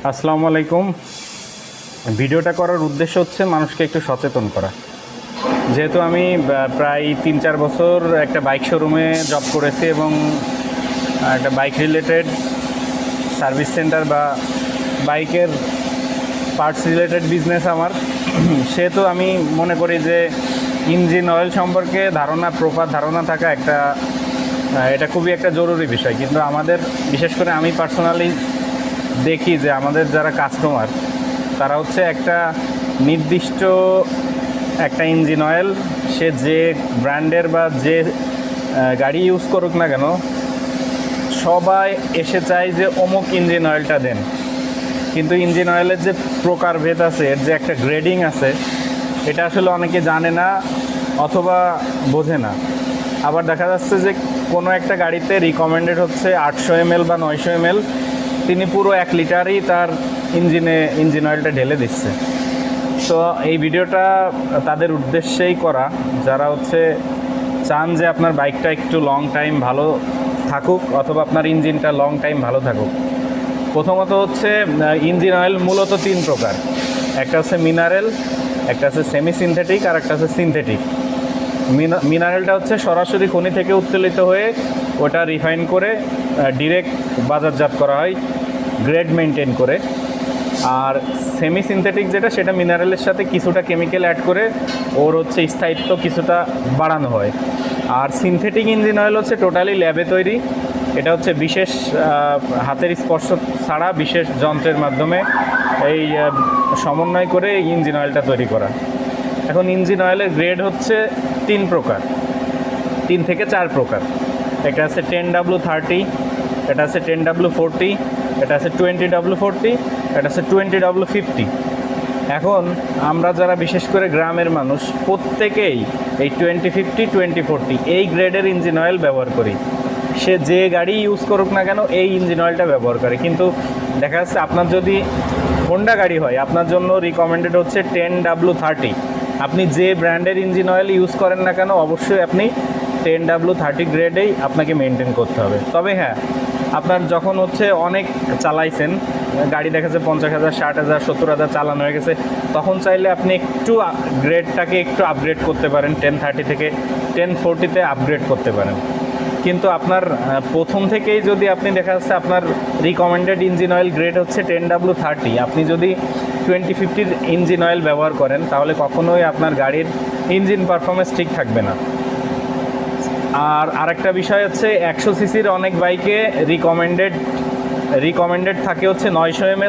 আসসালামু আলাইকুম। ভিডিওটা করার উদ্দেশ্য হচ্ছে মানুষকে একটু সচেতন করা। যেহেতু আমি প্রায় 3-4 বছর একটা বাইক শোরুমে জব করেছি এবং একটা বাইক রিলেটেড সার্ভিস সেন্টার বা বাইকের পার্টস রিলেটেড বিজনেস আমার, সেহেতু আমি মনে করি যে ইঞ্জিন অয়েল সম্পর্কে প্রপার ধারণা থাকা এটা খুবই একটা জরুরি বিষয়। কিন্তু আমাদের, বিশেষ করে আমি পার্সোনালি দেখি যে আমাদের যারা কাস্টমার, তারা হচ্ছে একটা নির্দিষ্ট একটা ইঞ্জিন অয়েল, সে যে ব্র্যান্ডের বা যে গাড়ি ইউজ করুক না কেন, সবাই এসে চায় যে অমুক ইঞ্জিন অয়েলটা দেন। কিন্তু ইঞ্জিন অয়েলের যে প্রকারভেদ আছে, এর যে একটা গ্রেডিং আছে, এটা আসলে অনেকে জানে না অথবা বোঝে না। আবার দেখা যাচ্ছে যে কোনো একটা গাড়িতে রিকমেন্ডেড হচ্ছে 800 ml বা 900 ml, তিনি পুরো 1 লিটারই তার ইঞ্জিন অয়েলটা ঢেলে দিচ্ছে। তো এই ভিডিওটা তাদের উদ্দেশ্যেই করা, যারা হচ্ছে চান যে আপনার বাইকটা একটু লং টাইম ভালো থাকুক অথবা আপনার ইঞ্জিনটা লং টাইম ভালো থাকুক। প্রথমত হচ্ছে ইঞ্জিন অয়েল মূলত 3 প্রকার। একটা হচ্ছে মিনারেল, একটা হচ্ছে সেমি সিনথেটিক, আর একটা হচ্ছে সিনথেটিক। মিনারেলটা হচ্ছে সরাসরি খনি থেকে উত্তোলিত হয়ে ওটা রিফাইন করে ডিরেক্ট বাজারজাত করা হয় গ্রেড মেনটেন করে। আর সেমি সিনথেটিক যেটা, সেটা মিনারেলের সাথে কিছুটা কেমিক্যাল অ্যাড করে ওর হচ্ছে স্থায়িত্ব কিছুটা বাড়ানো হয়। আর সিনথেটিক ইঞ্জিন অয়েল হচ্ছে টোটালি ল্যাবে তৈরি। এটা হচ্ছে বিশেষ হাতের স্পর্শ ছাড়া বিশেষ যন্ত্রের মাধ্যমে এই সমন্বয় করে এই ইঞ্জিন অয়েলটা তৈরি করা। এখন ইঞ্জিন অয়েলের গ্রেড হচ্ছে 3 প্রকার, 3 থেকে 4 প্রকার। এটা আছে 10W30, এটা আছে 10W40, এটা আছে 20W40, এটা আছে 20W50। এখন আমরা যারা বিশেষ করে গ্রামের মানুষ, প্রত্যেকেই এই 2050, 2040 এই গ্রেডের ইঞ্জিন অয়েল ব্যবহার করি। সে যে গাড়ি ইউজ করুক না কেন এই ইঞ্জিন অয়েলটা ব্যবহার করে। কিন্তু দেখা যাচ্ছে আপনার যদি হোন্ডা গাড়ি হয়, আপনার জন্য রিকমেন্ডেড হচ্ছে 10W30। আপনি যে ব্র্যান্ডের ইঞ্জিন অয়েল ইউজ করেন না কেন, অবশ্যই আপনি 10W30 গ্রেডেই আপনাকে মেনটেন করতে হবে। তবে হ্যাঁ, আপনার যখন হচ্ছে অনেক চালাইছেন গাড়ি, দেখা যাচ্ছে 50,000, 60,000, 70,000 চালানো হয়ে গেছে, তখন চাইলে আপনি একটু গ্রেডটাকে একটু আপগ্রেড করতে পারেন, 1030 থেকে 1040-তে আপগ্রেড করতে পারেন। কিন্তু আপনার প্রথম থেকেই যদি আপনি, দেখা যাচ্ছে আপনার রিকমেন্ডেড ইঞ্জিন অয়েল গ্রেড হচ্ছে 10W30, আপনি যদি 2050 ইঞ্জিন অয়েল ব্যবহার করেন, তাহলে কখনোই আপনার গাড়ির ইঞ্জিন পারফরমেন্স ঠিক থাকবে না। আর আরেকটা বিষয় হচ্ছে 100 সিসির অনেক বাইকে রিকমেন্ডেড থাকে হচ্ছে 900 ml